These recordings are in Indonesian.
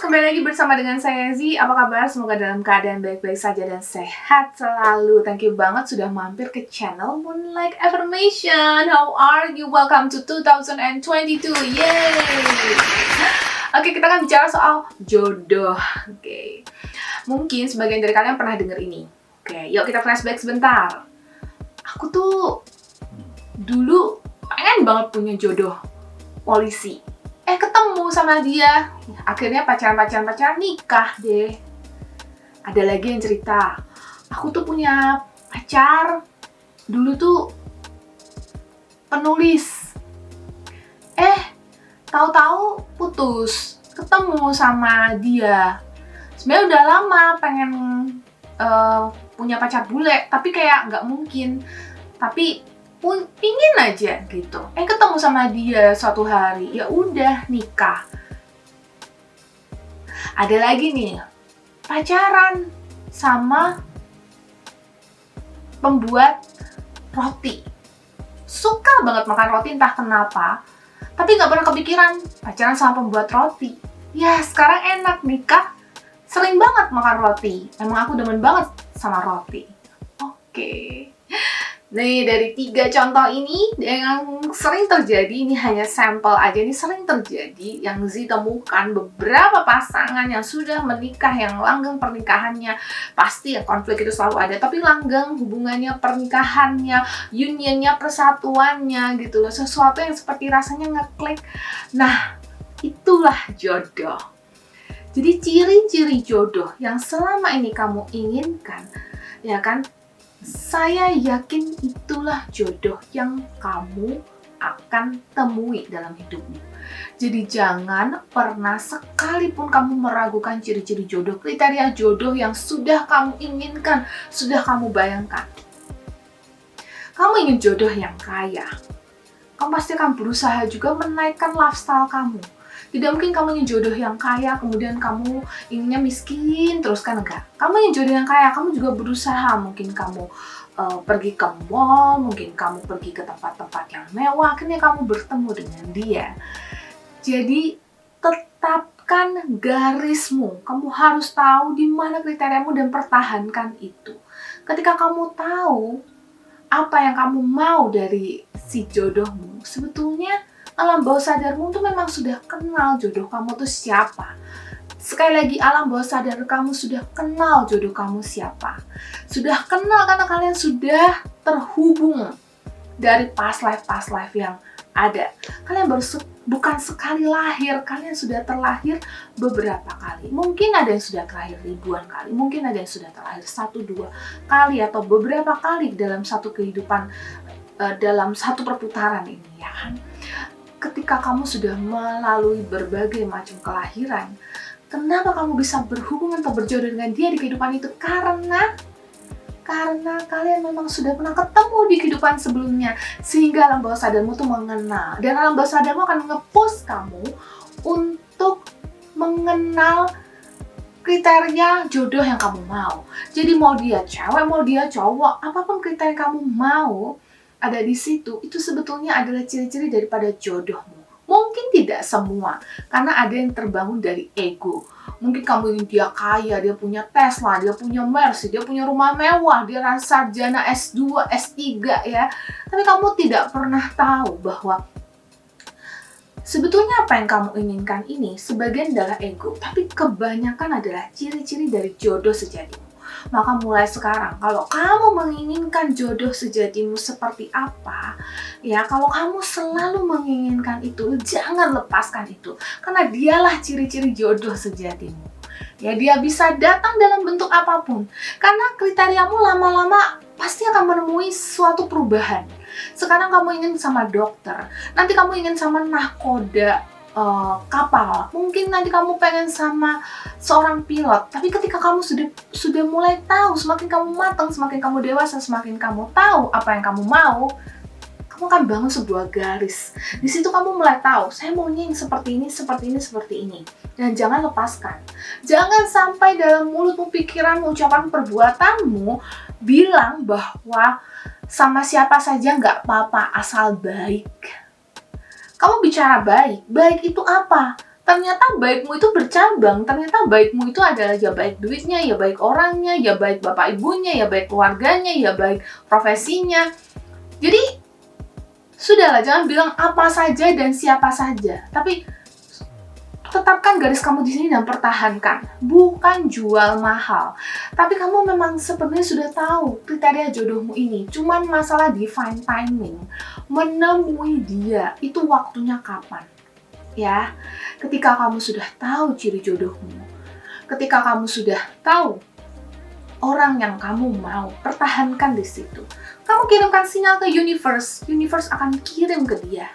kembali lagi bersama dengan saya Z. Apa kabar? Semoga dalam keadaan baik-baik saja dan sehat selalu. Thank you banget sudah mampir ke channel Moonlight Affirmation. How are you? Welcome to 2022. Yay! Oke, kita akan bicara soal jodoh. Oke. Mungkin sebagian dari kalian pernah dengar ini. Oke, yuk kita flashback sebentar. Aku tuh dulu pengen banget punya jodoh polisi. Ketemu sama dia, akhirnya pacaran nikah deh. Ada lagi yang cerita, aku tuh punya pacar dulu tuh penulis. Tahu-tahu putus, ketemu sama dia. Sebenarnya udah lama pengen punya pacar bule, tapi kayak nggak mungkin. Tapi pingin aja gitu. Ketemu sama dia suatu hari, ya udah nikah. Ada lagi nih, pacaran sama pembuat roti. Suka banget makan roti entah kenapa, tapi nggak pernah kepikiran pacaran sama pembuat roti. Ya sekarang enak nikah, sering banget makan roti. Emang aku demen banget sama roti. Oke. Nih, dari 3 contoh ini yang sering terjadi, ini hanya sampel aja, ini sering terjadi yang Z temukan beberapa pasangan yang sudah menikah, yang langgeng pernikahannya. Pasti ya konflik itu selalu ada, tapi langgeng hubungannya, pernikahannya, unionnya, persatuannya gitu loh. Sesuatu yang seperti rasanya ngeklik. Nah, itulah jodoh. Jadi ciri-ciri jodoh yang selama ini kamu inginkan, ya kan? Saya yakin itulah jodoh yang kamu akan temui dalam hidupmu. Jadi jangan pernah sekalipun kamu meragukan ciri-ciri jodoh, kriteria jodoh yang sudah kamu inginkan, sudah kamu bayangkan. Kamu ingin jodoh yang kaya. Kamu pasti akan berusaha juga menaikkan lifestyle kamu. Tidak mungkin kamu ingin jodoh yang kaya, kemudian kamu inginnya miskin, terus kan enggak. Kamu ingin jodoh yang kaya, kamu juga berusaha. Mungkin kamu pergi ke mall, mungkin kamu pergi ke tempat-tempat yang mewah, akhirnya kamu bertemu dengan dia. Jadi, tetapkan garismu. Kamu harus tahu di mana kriteriamu dan pertahankan itu. Ketika kamu tahu apa yang kamu mau dari si jodohmu, sebetulnya alam bawah sadarmu tuh memang sudah kenal jodoh kamu tuh siapa. Sekali lagi, alam bawah sadar kamu sudah kenal jodoh kamu siapa. Sudah kenal karena kalian sudah terhubung dari past life yang ada. Kalian baru bukan sekali lahir, kalian sudah terlahir beberapa kali. Mungkin ada yang sudah terlahir ribuan kali, mungkin ada yang sudah terlahir 1-2 kali atau beberapa kali dalam satu kehidupan, dalam satu perputaran ini, ya kan? Ketika kamu sudah melalui berbagai macam kelahiran, kenapa kamu bisa berhubungan atau berjodoh dengan dia di kehidupan itu? Karena kalian memang sudah pernah ketemu di kehidupan sebelumnya, sehingga alam bawah sadarmu tuh mengenal, dan alam bawah sadarmu akan nge-push kamu untuk mengenal kriteria jodoh yang kamu mau. Jadi mau dia cewek, mau dia cowok, apapun kriteria kamu mau ada di situ, itu sebetulnya adalah ciri-ciri daripada jodohmu. Mungkin tidak semua, karena ada yang terbangun dari ego. Mungkin kamu ingin dia kaya, dia punya Tesla, dia punya Mercy, dia punya rumah mewah, dia sarjana S2, S3 ya. Tapi kamu tidak pernah tahu bahwa sebetulnya apa yang kamu inginkan ini sebagian adalah ego, tapi kebanyakan adalah ciri-ciri dari jodoh sejatimu. Maka mulai sekarang, kalau kamu menginginkan jodoh sejatimu seperti apa, ya kalau kamu selalu menginginkan itu, jangan lepaskan itu. Karena dialah ciri-ciri jodoh sejatimu. Ya, dia bisa datang dalam bentuk apapun. Karena kriteriamu lama-lama pasti akan menemui suatu perubahan. Sekarang kamu ingin sama dokter, nanti kamu ingin sama nahkoda kapal, mungkin nanti kamu pengen sama seorang pilot. Tapi ketika kamu sudah mulai tahu, semakin kamu matang, semakin kamu dewasa, semakin kamu tahu apa yang kamu mau, kamu akan bangun sebuah garis. Di situ kamu mulai tahu, saya maunya yang seperti ini, seperti ini, seperti ini. Dan jangan lepaskan. Jangan sampai dalam mulutmu, pikiranmu, ucapan, perbuatanmu bilang bahwa sama siapa saja nggak apa-apa asal baik. Kamu bicara baik, baik itu apa? ternyata baikmu itu bercabang, ternyata baikmu itu adalah ya baik duitnya, ya baik orangnya, ya baik bapak ibunya, ya baik keluarganya, ya baik profesinya. Jadi sudahlah, jangan bilang apa saja dan siapa saja, tapi tetapkan garis kamu di sini dan pertahankan. Bukan jual mahal, tapi kamu memang sebenarnya sudah tahu kriteria jodohmu ini. Cuman masalah divine timing, menemui dia itu waktunya kapan. Ya, ketika kamu sudah tahu ciri jodohmu, ketika kamu sudah tahu orang yang kamu mau, pertahankan di situ. Kamu kirimkan sinyal ke universe, universe akan kirim ke dia.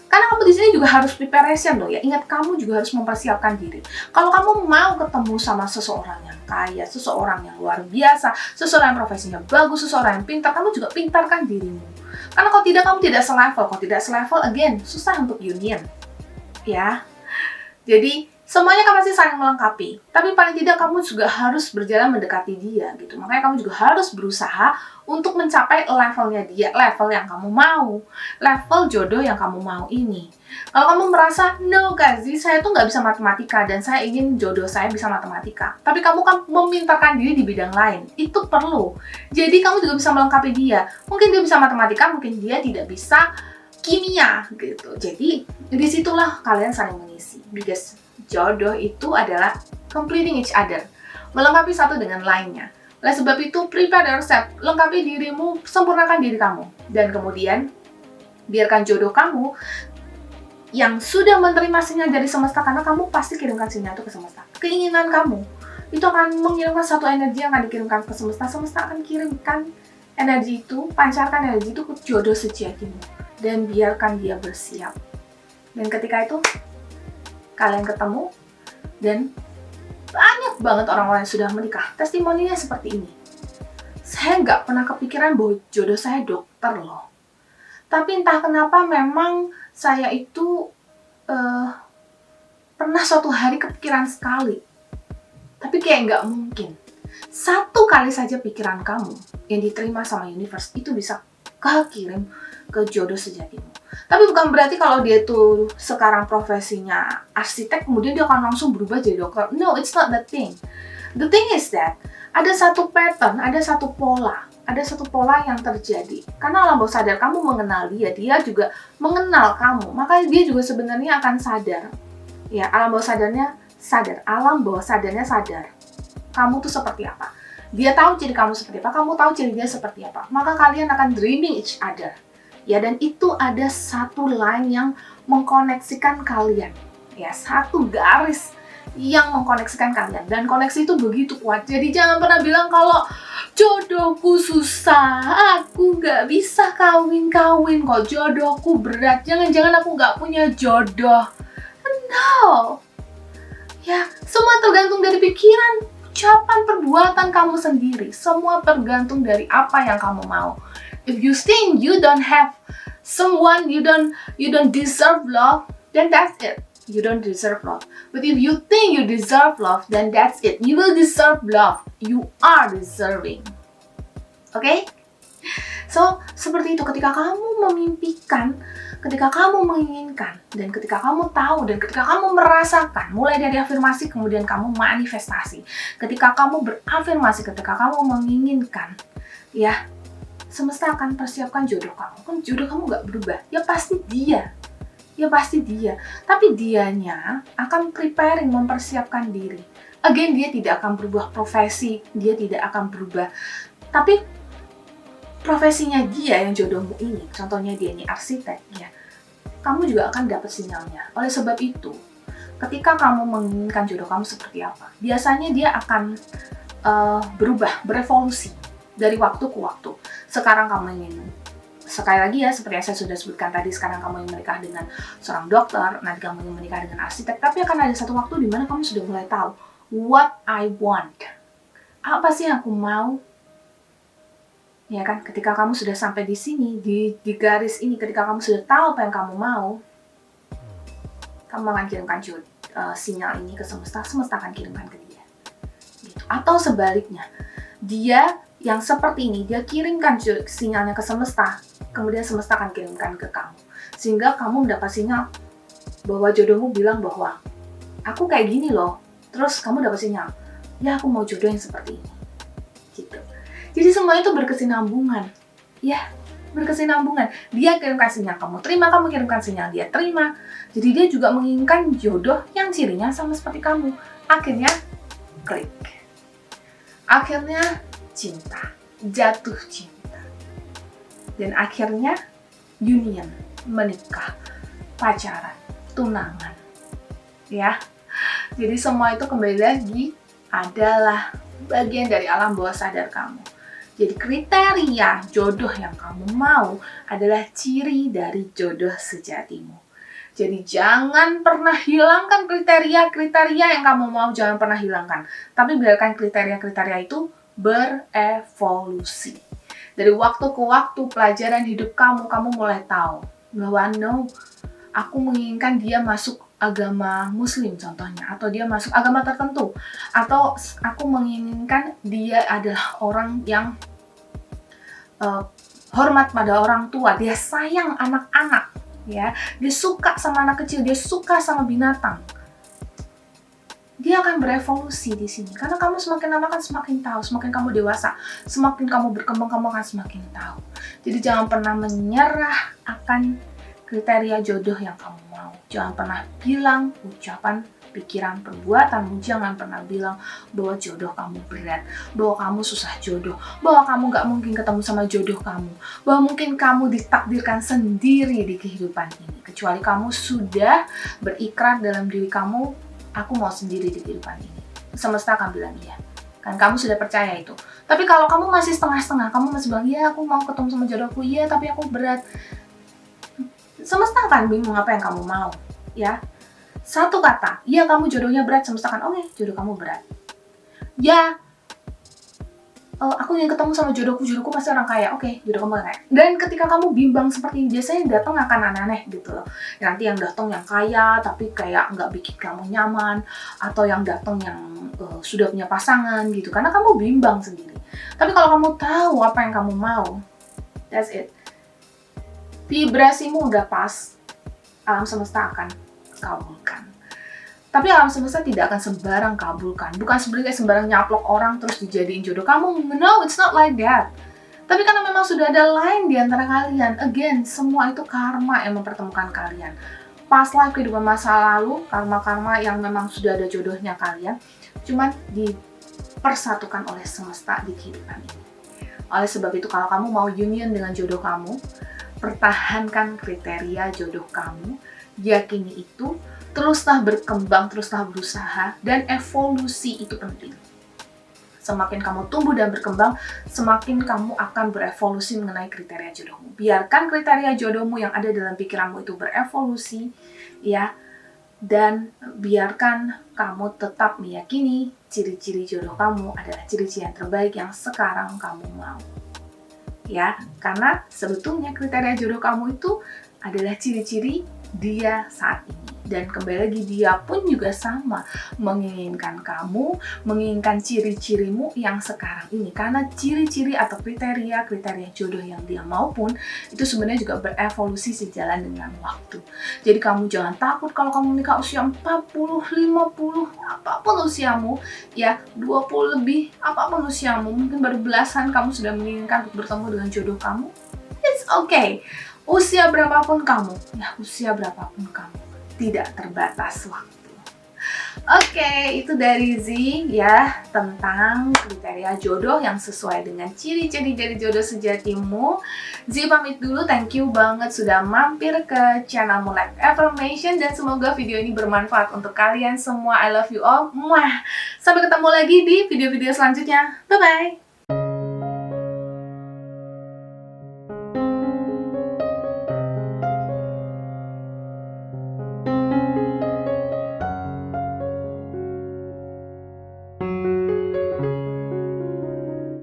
Karena kamu di sini juga harus preparation loh ya. Ingat, kamu juga harus mempersiapkan diri. Kalau kamu mau ketemu sama seseorang yang kaya, seseorang yang luar biasa, seseorang yang profesinya bagus, seseorang yang pintar, kamu juga pintarkan dirimu. Karena kalau tidak, kamu tidak selevel. Kalau tidak selevel, again, susah untuk union. Ya. Jadi semuanya kan pasti saling melengkapi, tapi paling tidak kamu juga harus berjalan mendekati dia gitu. Makanya kamu juga harus berusaha untuk mencapai levelnya dia, level yang kamu mau, level jodoh yang kamu mau ini. Kalau kamu merasa, no Kazi, saya tuh nggak bisa matematika dan saya ingin jodoh saya bisa matematika, tapi kamu kan memintakan diri di bidang lain, itu perlu. Jadi kamu juga bisa melengkapi dia. Mungkin dia bisa matematika, mungkin dia tidak bisa kimia gitu. Jadi disitulah kalian saling mengisi, because jodoh itu adalah completing each other, melengkapi satu dengan lainnya. Oleh sebab itu, prepare yourself, lengkapi dirimu, sempurnakan diri kamu. Dan kemudian, biarkan jodoh kamu yang sudah menerima sinyal dari semesta, karena kamu pasti kirimkan sinyal itu ke semesta. Keinginan kamu, itu akan mengirimkan satu energi yang akan dikirimkan ke semesta. Semesta akan kirimkan energi itu, pancarkan energi itu ke jodoh sejatimu. Dan biarkan dia bersiap. Dan ketika itu, kalian ketemu, dan banyak banget orang-orang yang sudah menikah. Testimoninya seperti ini. Saya nggak pernah kepikiran bahwa jodoh saya dokter loh. Tapi entah kenapa memang saya itu pernah suatu hari kepikiran sekali. Tapi kayak nggak mungkin. Satu kali saja pikiran kamu yang diterima sama universe itu bisa kekirim ke jodoh sejatimu. Tapi bukan berarti kalau dia tuh sekarang profesinya arsitek, kemudian dia akan langsung berubah jadi dokter. No, it's not the thing. The thing is that ada satu pattern, ada satu pola yang terjadi. Karena alam bawah sadar kamu mengenal dia, dia juga mengenal kamu. Maka dia juga sebenarnya akan sadar. Ya, alam bawah sadarnya sadar. Alam bawah sadarnya sadar. Kamu tuh seperti apa. Dia tahu ciri kamu seperti apa, kamu tahu ciri dia seperti apa. Maka kalian akan dreaming each other. Ya, dan itu ada satu line yang mengkoneksikan kalian. Ya, satu garis yang mengkoneksikan kalian. Dan koneksi itu begitu kuat. Jadi jangan pernah bilang kalau jodohku susah, aku nggak bisa kawin-kawin kok, jodohku berat, jangan-jangan aku nggak punya jodoh. No. Ya, semua tergantung dari pikiran, ucapan, perbuatan kamu sendiri. Semua tergantung dari apa yang kamu mau. If you think you don't have someone, you don't deserve love, then that's it. You don't deserve love. But if you think you deserve love, then that's it. You will deserve love. You are deserving. Okay? So, seperti itu, ketika kamu memimpikan, ketika kamu menginginkan, dan ketika kamu tahu, dan ketika kamu merasakan, mulai dari afirmasi, kemudian kamu manifestasi. Ketika kamu berafirmasi, ketika kamu menginginkan, ya, semesta akan persiapkan jodoh kamu. Kan jodoh kamu nggak berubah. Ya pasti dia. Tapi dianya akan preparing, mempersiapkan diri. Again, dia tidak akan berubah profesi. Dia tidak akan berubah. Tapi profesinya dia yang jodohmu ini, contohnya dia ini arsitek, ya, kamu juga akan dapat sinyalnya. Oleh sebab itu, ketika kamu menginginkan jodoh kamu seperti apa, biasanya dia akan berubah, berevolusi dari waktu ke waktu. Sekarang kamu ingin, sekali lagi ya, seperti yang saya sudah sebutkan tadi, sekarang kamu ingin menikah dengan seorang dokter, nanti kamu ingin menikah dengan arsitek, tapi akan ada satu waktu di mana kamu sudah mulai tahu, what I want. Apa sih yang aku mau? Ya kan, ketika kamu sudah sampai di sini, di garis ini, ketika kamu sudah tahu apa yang kamu mau, kamu akan kirimkan sinyal ini ke semesta, semesta akan kirimkan ke dia. Gitu. Atau sebaliknya, dia yang seperti ini, dia kirimkan sinyalnya ke semesta, kemudian semesta akan kirimkan ke kamu. Sehingga kamu mendapat sinyal bahwa jodohmu bilang bahwa aku kayak gini loh. Terus kamu dapat sinyal, ya aku mau jodoh yang seperti ini. Gitu. Jadi semua itu berkesinambungan. Ya, berkesinambungan. Dia kirimkan sinyal, kamu terima, kamu kirimkan sinyal, dia terima. Jadi dia juga menginginkan jodoh yang cirinya sama seperti kamu. Akhirnya klik. Akhirnya cinta, jatuh cinta. Dan akhirnya union, menikah, pacaran, tunangan. Ya. Jadi semua itu kembali lagi adalah bagian dari alam bawah sadar kamu. Jadi kriteria jodoh yang kamu mau adalah ciri dari jodoh sejatimu. Jadi jangan pernah hilangkan kriteria-kriteria yang kamu mau, jangan pernah hilangkan. Tapi biarkan kriteria-kriteria itu berevolusi. Dari waktu ke waktu pelajaran hidup kamu mulai tahu bahwa no, aku menginginkan dia masuk agama muslim contohnya, atau dia masuk agama tertentu, atau aku menginginkan dia adalah orang yang hormat pada orang tua, dia sayang anak-anak, ya, dia suka sama anak kecil, dia suka sama binatang. Dia akan berevolusi di sini, karena kamu semakin lama kan semakin tahu, semakin kamu dewasa, semakin kamu berkembang, kamu akan semakin tahu. Jadi jangan pernah menyerah akan kriteria jodoh yang kamu mau. Jangan pernah bilang ucapan, pikiran, perbuatanmu. Jangan pernah bilang bahwa jodoh kamu berat, bahwa kamu susah jodoh, bahwa kamu gak mungkin ketemu sama jodoh kamu, bahwa mungkin kamu ditakdirkan sendiri di kehidupan ini. Kecuali kamu sudah berikrar dalam diri kamu, aku mau sendiri di kehidupan ini. Semesta akan bilang iya. Kan kamu sudah percaya itu. Tapi kalau kamu masih setengah-setengah, kamu masih bilang, ya aku mau ketemu sama jodohku, iya tapi aku berat. Semesta akan bingung apa yang kamu mau, ya. Satu kata, ya kamu jodohnya berat, semesta akan, oke, jodoh kamu berat. Ya, aku ingin ketemu sama jodohku pasti orang kaya, oke, jodoh kamu kaya. Dan ketika kamu bimbang seperti ini, biasanya datang akan aneh-aneh gitu loh. Nanti yang datang yang kaya, tapi kayak nggak bikin kamu nyaman, atau yang datang yang sudah punya pasangan gitu, karena kamu bimbang sendiri. Tapi kalau kamu tahu apa yang kamu mau, that's it. Vibrasimu udah pas, alam semesta akan kabulkan. Tapi alam semesta tidak akan sembarang kabulkan. Bukan sebenarnya sembarang nyaplok orang terus dijadiin jodoh kamu. No, it's not like that. Tapi karena memang sudah ada line di antara kalian. Again, semua itu karma yang mempertemukan kalian. Past life, kehidupan masa lalu, karma-karma yang memang sudah ada jodohnya kalian, cuman dipersatukan oleh semesta di kehidupan ini. Oleh sebab itu, kalau kamu mau union dengan jodoh kamu, pertahankan kriteria jodoh kamu, yakini itu, teruslah berkembang, teruslah berusaha, dan evolusi itu penting. Semakin kamu tumbuh dan berkembang, semakin kamu akan berevolusi mengenai kriteria jodohmu. Biarkan kriteria jodohmu yang ada dalam pikiranmu itu berevolusi, ya, dan biarkan kamu tetap meyakini ciri-ciri jodoh kamu adalah ciri-ciri yang terbaik yang sekarang kamu mau. Ya, karena sebetulnya kriteria jodoh kamu itu adalah ciri-ciri dia saat ini. Dan kembali lagi, dia pun juga sama menginginkan kamu, menginginkan ciri-cirimu yang sekarang ini. Karena ciri-ciri atau kriteria jodoh yang dia mau pun itu sebenarnya juga berevolusi sejalan dengan waktu. Jadi kamu jangan takut kalau kamu menikah usia 40, 50, apapun usiamu, ya 20 lebih, apapun usiamu, mungkin baru belasan kamu sudah menginginkan untuk bertemu dengan jodoh kamu. It's okay. Usia berapapun kamu, ya usia berapapun kamu, tidak terbatas waktu. Oke, itu dari Z ya, tentang kriteria jodoh yang sesuai dengan ciri-ciri dari jodoh sejatimu. Z pamit dulu, thank you banget sudah mampir ke channel Moonlight Affirmation, dan semoga video ini bermanfaat untuk kalian semua. I love you all. Muah. Sampai ketemu lagi di video-video selanjutnya. Bye-bye.